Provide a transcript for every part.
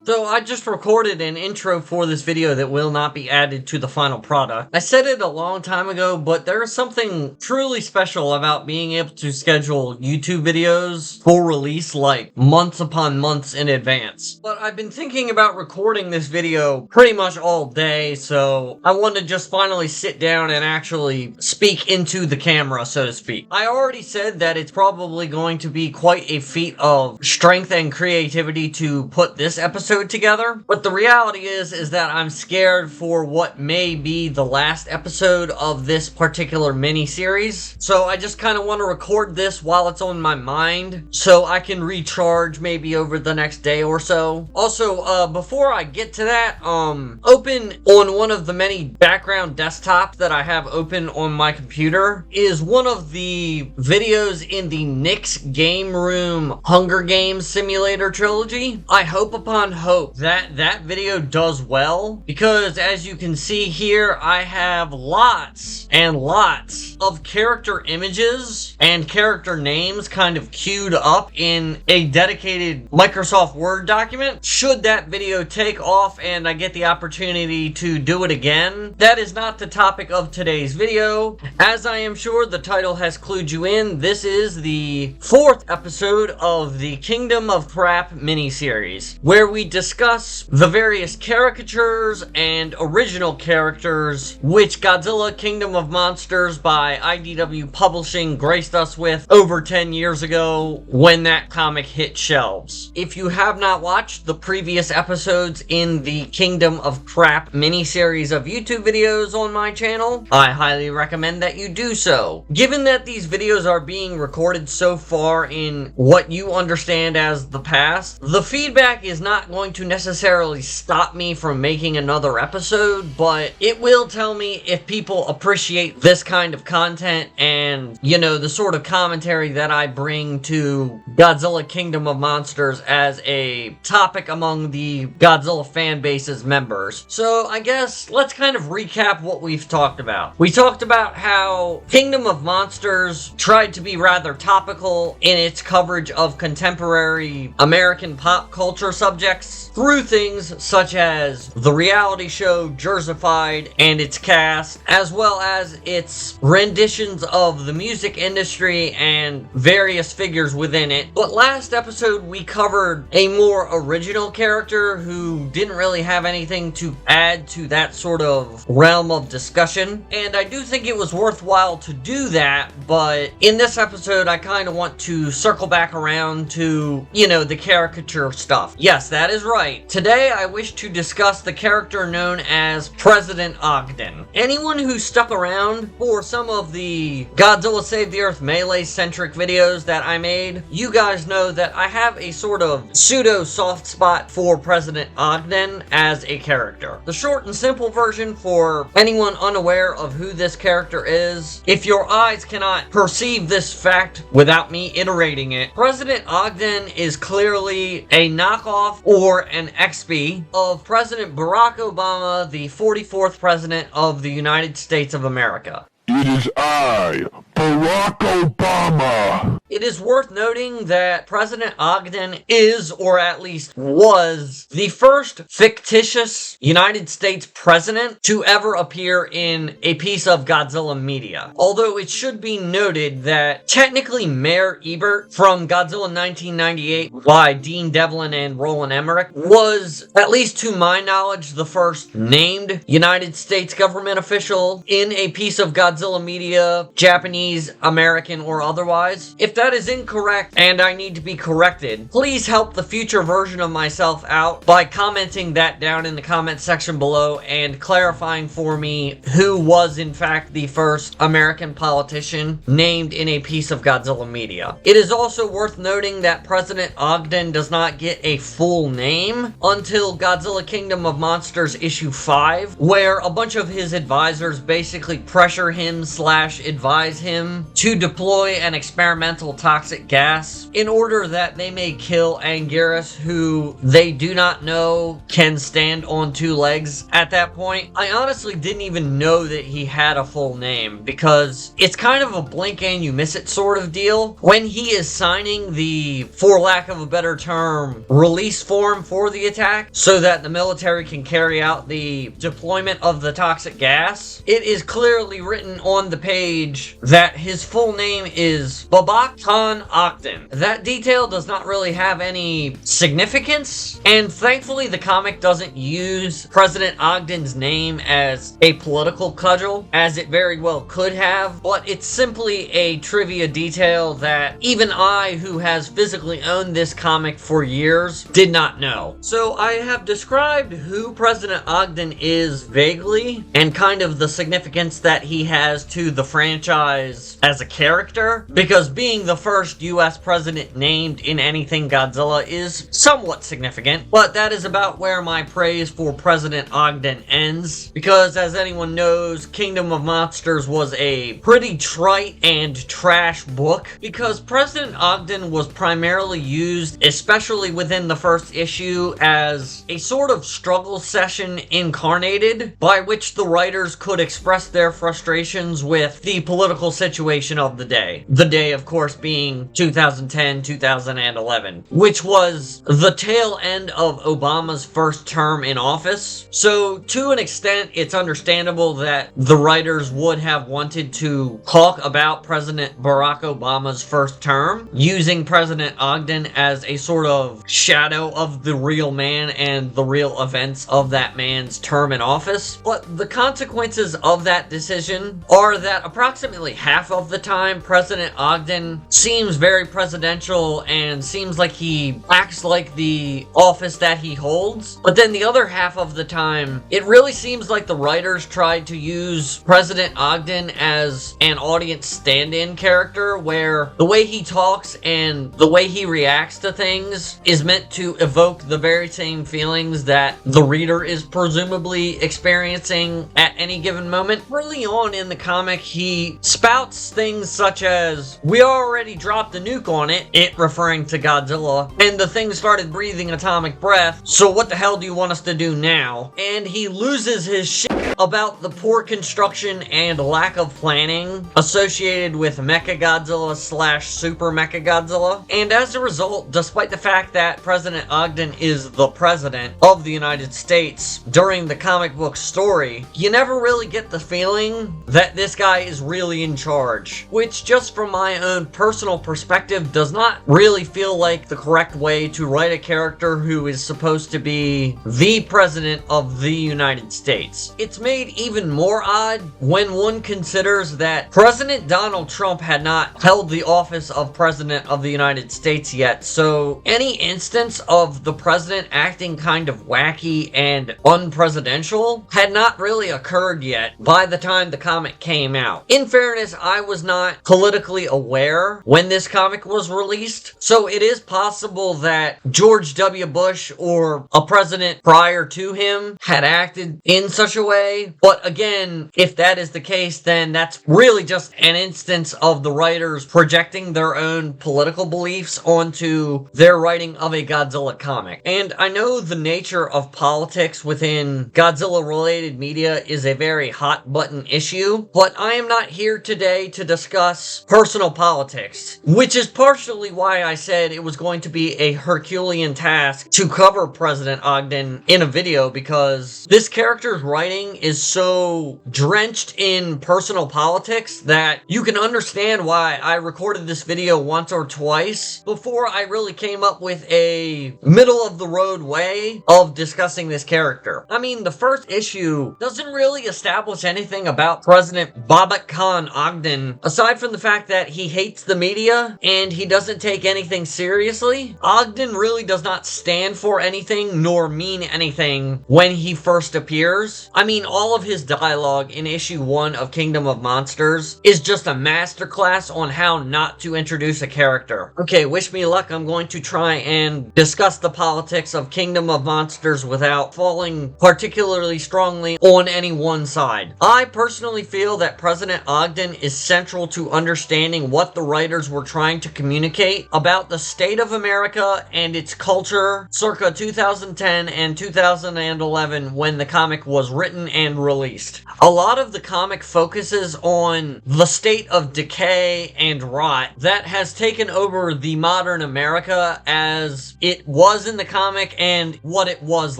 So I just recorded an intro for this video that will not be added to the final product. I said it a long time ago, but there is something truly special about being able to schedule YouTube videos for release like months upon months in advance. But I've been thinking about recording this video pretty much all day, so I wanted to just finally sit down and actually speak into the camera, so to speak. I already said that it's probably going to be quite a feat of strength and creativity to put this episode together, but the reality is that I'm scared for what may be the last episode of this particular mini-series. So I just kind of want to record this while it's on my mind so I can recharge maybe over the next day or so. Also, before I get to that, open on one of the many background desktops that I have open on my computer is one of the videos in the Nick's Game Room Hunger Games Simulator trilogy. I hope upon hope that that video does well, because as you can see here, I have lots and lots of character images and character names kind of queued up in a dedicated Microsoft Word document. Should that video take off and I get the opportunity to do it again, that is not the topic of today's video. As I am sure the title has clued you in, this is the 4th episode of the Kingdom of Crap mini-series, where we discuss the various caricatures and original characters which Godzilla Kingdom of Monsters by IDW Publishing graced us with over 10 years ago when that comic hit shelves. If you have not watched the previous episodes in the Kingdom of Crap mini-series of YouTube videos on my channel, I highly recommend that you do so. Given that these videos are being recorded so far in what you understand as the past, the feedback is not going to necessarily stop me from making another episode, but it will tell me if people appreciate this kind of content and, you know, the sort of commentary that I bring to Godzilla Kingdom of Monsters as a topic among the Godzilla fan base's members. So I guess let's kind of recap what we've talked about. We talked about how Kingdom of Monsters tried to be rather topical in its coverage of contemporary American pop culture subjects through things such as the reality show Jersified and its cast, as well as its renditions of the music industry and various figures within it. But last episode we covered a more original character who didn't really have anything to add to that sort of realm of discussion, and I do think it was worthwhile to do that, but in this episode I kind of want to circle back around to, you know, the caricature stuff. Yes, that is right. Today I wish to discuss the character known as President Ogden. Anyone who stuck around for some of the Godzilla Save the Earth Melee-centric videos that I made, you guys know that I have a sort of pseudo soft spot for President Ogden as a character. The short and simple version for anyone unaware of who this character is, if your eyes cannot perceive this fact without me iterating it, President Ogden is clearly a knockoff or an XP of President Barack Obama, the 44th President of the United States of America. It is I, Barack Obama. It is worth noting that President Ogden is, or at least was, the first fictitious United States president to ever appear in a piece of Godzilla media. Although it should be noted that technically Mayor Ebert from Godzilla 1998 by Dean Devlin and Roland Emmerich was, at least to my knowledge, the first named United States government official in a piece of Godzilla media, Japanese, American, or otherwise. If that is incorrect and I need to be corrected, please help the future version of myself out by commenting that down in the comment section below and clarifying for me who was in fact the first American politician named in a piece of Godzilla media. It is also worth noting that President Ogden does not get a full name until Godzilla Kingdom of Monsters issue 5, where a bunch of his advisors basically pressure him / advise him him to deploy an experimental toxic gas in order that they may kill Anguirus, who they do not know can stand on two legs at that point. I honestly didn't even know that he had a full name, because it's kind of a blink and you miss it sort of deal. When he is signing the, for lack of a better term, release form for the attack so that the military can carry out the deployment of the toxic gas, it is clearly written on the page that his full name is Babak Khan Ogden. That detail does not really have any significance, and thankfully the comic doesn't use President Ogden's name as a political cudgel, as it very well could have, but it's simply a trivia detail that even I, who has physically owned this comic for years, did not know. So I have described who President Ogden is vaguely, and kind of the significance that he has to the franchise as a character, because being the first US president named in anything Godzilla is somewhat significant, but that is about where my praise for President Ogden ends, because as anyone knows, Kingdom of Monsters was a pretty trite and trash book, because President Ogden was primarily used, especially within the first issue, as a sort of struggle session incarnated, by which the writers could express their frustrations with the political situation of the day. The day, of course, being 2010-2011, which was the tail end of Obama's first term in office. So, to an extent, it's understandable that the writers would have wanted to talk about President Barack Obama's first term, using President Ogden as a sort of shadow of the real man and the real events of that man's term in office. But the consequences of that decision are that approximately half of the time, President Ogden seems very presidential and seems like he acts like the office that he holds. But then the other half of the time, it really seems like the writers tried to use President Ogden as an audience stand-in character, where the way he talks and the way he reacts to things is meant to evoke the very same feelings that the reader is presumably experiencing at any given moment. Early on in the comic, he spouts things such as, "We already dropped a nuke on it," it referring to Godzilla, "and the thing started breathing atomic breath, so what the hell do you want us to do now?" And he loses his shit about the poor construction and lack of planning associated with Mechagodzilla / Super Mechagodzilla. And as a result, despite the fact that President Ogden is the president of the United States during the comic book story, you never really get the feeling that this guy is really in charge, which, just from my own personal perspective, does not really feel like the correct way to write a character who is supposed to be the president of the United States. It's made even more odd when one considers that President Donald Trump had not held the office of President of the United States yet, so any instance of the president acting kind of wacky and unpresidential had not really occurred yet by the time the comic came out. In fairness, I was not politically aware when this comic was released, so it is possible that George W. Bush or a president prior to him had acted in such a way, but again, if that is the case, then that's really just an instance of the writers projecting their own political beliefs onto their writing of a Godzilla comic. And I know the nature of politics within Godzilla-related media is a very hot-button issue, but I am not here today to discuss personal politics, which is partially why I said it was going to be a Herculean task to cover President Ogden in a video, because this character's writing is so drenched in personal politics that you can understand why I recorded this video once or twice before I really came up with a middle-of-the-road way of discussing this character. I mean, the first issue doesn't really establish anything about President Babak Khan Ogden, aside from the fact that he hates the media and he doesn't take anything seriously. Ogden really does not stand for anything nor mean anything when he first appears. I mean, all of his dialogue in issue 1 of Kingdom of Monsters is just a masterclass on how not to introduce a character. Okay, wish me luck. I'm going to try and discuss the politics of Kingdom of Monsters without falling particularly strongly on any one side. I personally feel that President Ogden is central to understanding what the writers were trying to communicate about the state of America and its culture circa 2010 and 2011 when the comic was written and released. A lot of the comic focuses on the state of decay and rot that has taken over the modern America as it was in the comic and what it was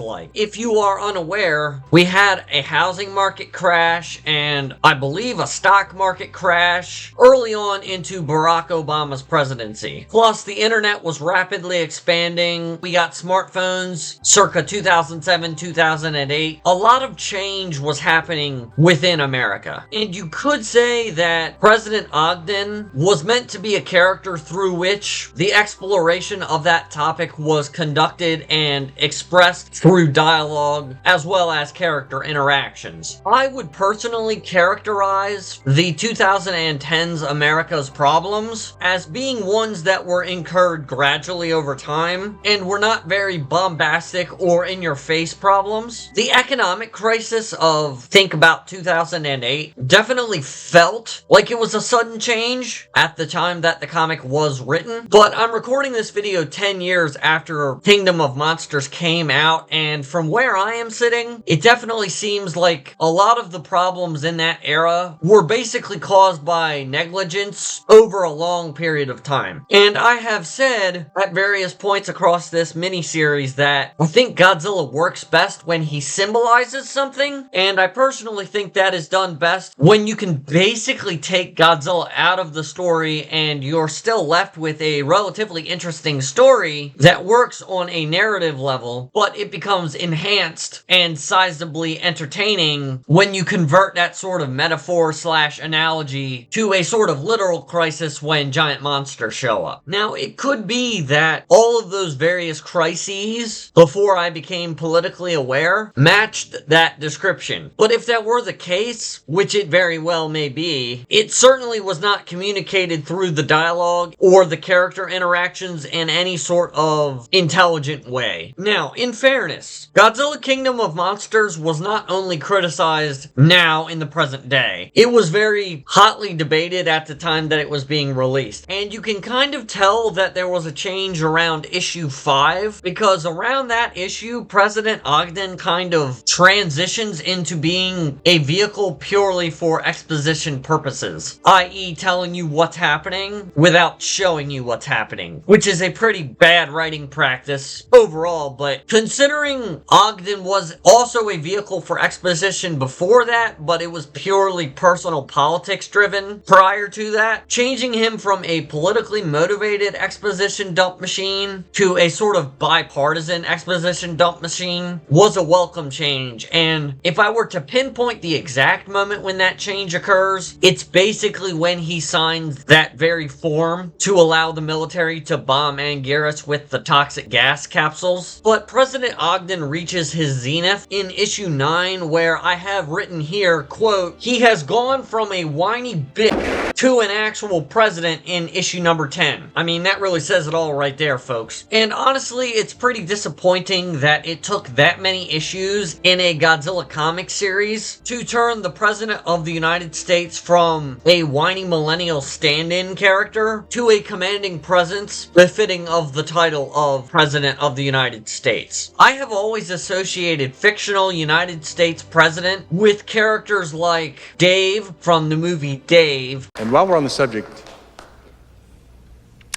like. If you are unaware, we had a housing market crash and I believe a stock market crash early on into Barack Obama's presidency. Plus, the internet was rapidly expanding. We got smartphones circa 2007, 2008. A lot of change was happening within America. And you could say that President Ogden was meant to be a character through which the exploration of that topic was conducted and expressed through dialogue as well as character interactions. I would personally characterize the 2010s America's problems as being ones that were incurred gradually over time and were not very bombastic or in-your-face problems. The economic crisis of, think about 2008, definitely felt like it was a sudden change at the time that the comic was written, but I'm recording this video 10 years after Kingdom of Monsters came out, and from where I am sitting, it definitely seems like a lot of the problems in that era were basically caused by negligence over a long period of time. And I have said at various points across this miniseries that I think Godzilla works best when he symbolizes something, and I personally think that is done best when you can basically take Godzilla out of the story and you're still left with a relatively interesting story that works on a narrative level, but it becomes enhanced and sizably entertaining when you convert that sort of metaphor slash analogy to a sort of literal crisis when giant monsters show up. Now, it could be that all of those various crises before I became politically aware matched that description. But if that were the case, which it very well may be, it certainly was not communicated through the dialogue or the character interactions in any sort of intelligent way. Now, in fairness, Godzilla Kingdom of Monsters was not only criticized now in the present day, it was very hotly debated at the time that it was being released. And you can kind of tell that there was a change around issue 5, because around that issue, President Ogden kind of transitions into being a vehicle purely for exposition purposes, i.e. telling you what's happening without showing you what's happening, which is a pretty bad writing practice overall. But considering Ogden was also a vehicle for exposition before that, but it was purely personal politics driven prior to that, changing him from a politically motivated exposition dump machine to a sort of bipartisan exposition dump machine was a welcome change. And if I were to pinpoint the exact moment when that change occurs, it's basically when he signs that very form to allow the military to bomb Anguirus with the toxic gas capsules. But President Ogden reaches his zenith in issue 9, where I have written here, quote, "He has gone from a whiny bitch to an actual president" in issue number 10. I mean, that really says it all right there, folks. And honestly, it's pretty disappointing that it took that many issues in a Godzilla comic series to turn the President of the United States from a whiny millennial stand-in character to a commanding presence befitting of the title of President of the United States. I have always associated fictional United States president with characters like Dave from the movie Dave. And while we're on the subject,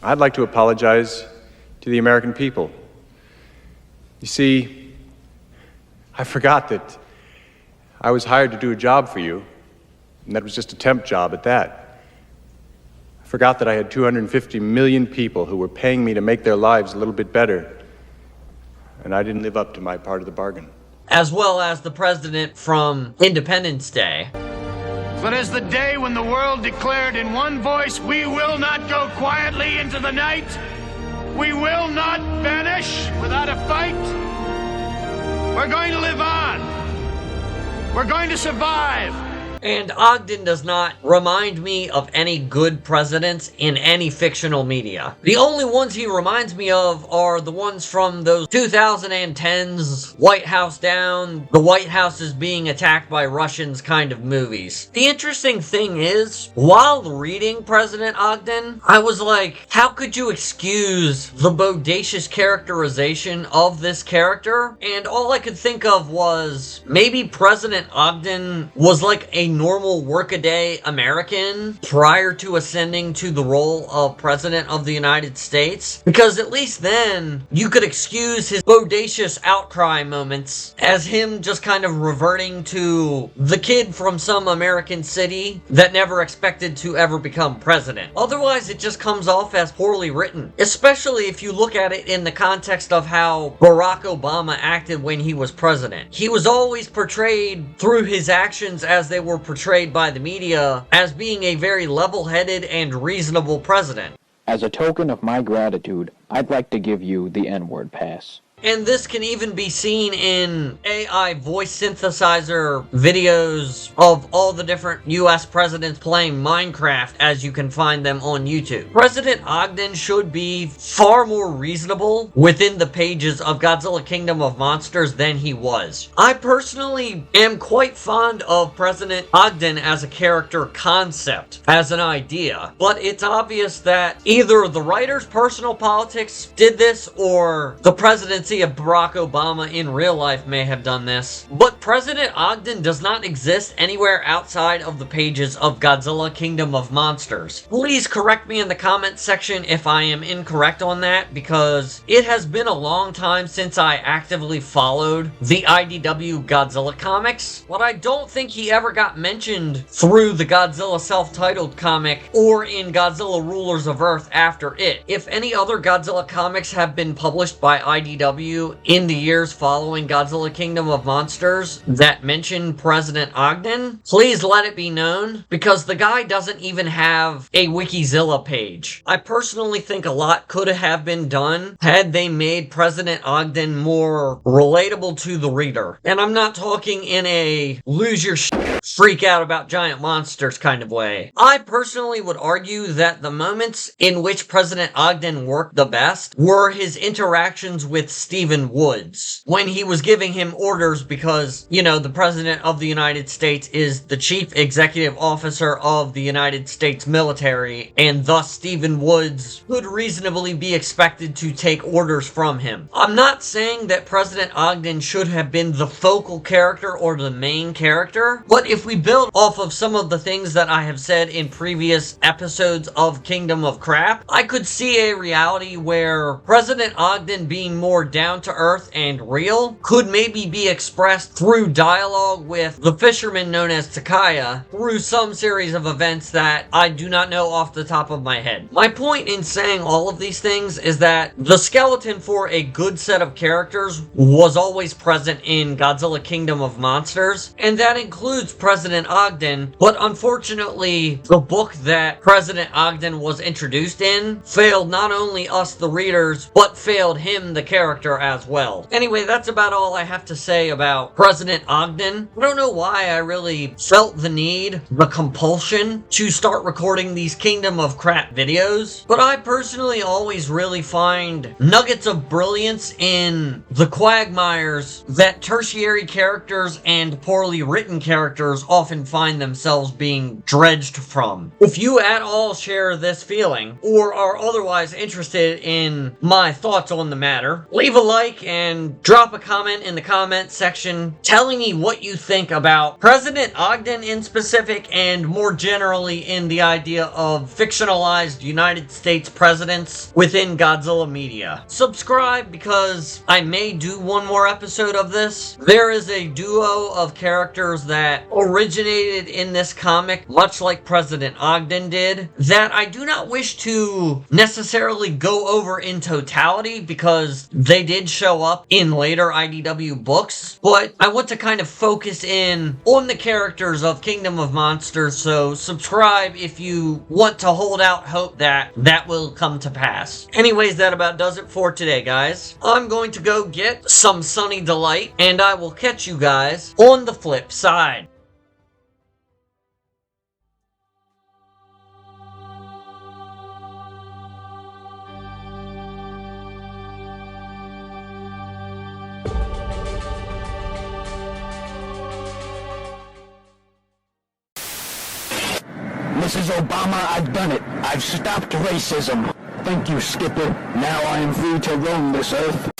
I'd like to apologize to the American people. You see, I forgot that I was hired to do a job for you, and that was just a temp job at that. I forgot that I had 250 million people who were paying me to make their lives a little bit better, and I didn't live up to my part of the bargain. As well as the president from Independence Day. But as the day when the world declared in one voice, "We will not go quietly into the night. We will not vanish without a fight. We're going to live on. We're going to survive. And Ogden does not remind me of any good presidents in any fictional media. The only ones he reminds me of are the ones from those 2010s White House Down, the White House is being attacked by Russians kind of movies. The interesting thing is, while reading President Ogden, I was like, how could you excuse the bodacious characterization of this character? And all I could think of was, maybe President Ogden was like a normal workaday American prior to ascending to the role of President of the United States, because at least then you could excuse his bodacious outcry moments as him just kind of reverting to the kid from some American city that never expected to ever become president. Otherwise, it just comes off as poorly written, especially if you look at it in the context of how Barack Obama acted when he was president. He was always portrayed through his actions as they were portrayed by the media as being a very level-headed and reasonable president. As a token of my gratitude, I'd like to give you the N-word pass. And this can even be seen in AI voice synthesizer videos of all the different US presidents playing Minecraft as you can find them on YouTube. President Ogden should be far more reasonable within the pages of Godzilla Kingdom of Monsters than he was. I personally am quite fond of President Ogden as a character concept, as an idea, but it's obvious that either the writer's personal politics did this or the presidency of Barack Obama in real life may have done this. But President Ogden does not exist anywhere outside of the pages of Godzilla Kingdom of Monsters. Please correct me in the comment section if I am incorrect on that, because it has been a long time since I actively followed the IDW Godzilla comics, but I don't think he ever got mentioned through the Godzilla self-titled comic or in Godzilla Rulers of Earth after it. If any other Godzilla comics have been published by IDW in the years following Godzilla Kingdom of Monsters that mention President Ogden, please let it be known, because the guy doesn't even have a Wikizilla page. I personally think a lot could have been done had they made President Ogden more relatable to the reader. And I'm not talking in a lose your shit, freak out about giant monsters kind of way. I personally would argue that the moments in which President Ogden worked the best were his interactions with Stephen Woods, when he was giving him orders because, you know, the President of the United States is the Chief Executive Officer of the United States military, and thus Stephen Woods could reasonably be expected to take orders from him. I'm not saying that President Ogden should have been the focal character or the main character, but if we build off of some of the things that I have said in previous episodes of Kingdom of Crap, I could see a reality where President Ogden being more down to earth and real could maybe be expressed through dialogue with the fisherman known as Takaya through some series of events that I do not know off the top of my head. My point in saying all of these things is that the skeleton for a good set of characters was always present in Godzilla Kingdom of Monsters, and that includes President Ogden, but unfortunately the book that President Ogden was introduced in failed not only us the readers, but failed him the character as well. Anyway, that's about all I have to say about President Ogden. I don't know why I really felt the need, the compulsion, to start recording these Kingdom of Crap videos, but I personally always really find nuggets of brilliance in the quagmires that tertiary characters and poorly written characters often find themselves being dredged from. If you at all share this feeling, or are otherwise interested in my thoughts on the matter, leave a like and drop a comment in the comment section telling me what you think about President Ogden in specific, and more generally in the idea of fictionalized United States presidents within Godzilla media. Subscribe, because I may do one more episode of this. There is a duo of characters that originated in this comic, much like President Ogden did, that I do not wish to necessarily go over in totality because they did show up in later IDW books, but I want to kind of focus in on the characters of Kingdom of Monsters, so subscribe if you want to hold out hope that that will come to pass. Anyways, that about does it for today, guys. I'm going to go get some Sunny Delight, and I will catch you guys on the flip side. Mrs. Obama, I've done it. I've stopped racism. Thank you, Skipper. Now I am free to roam this earth.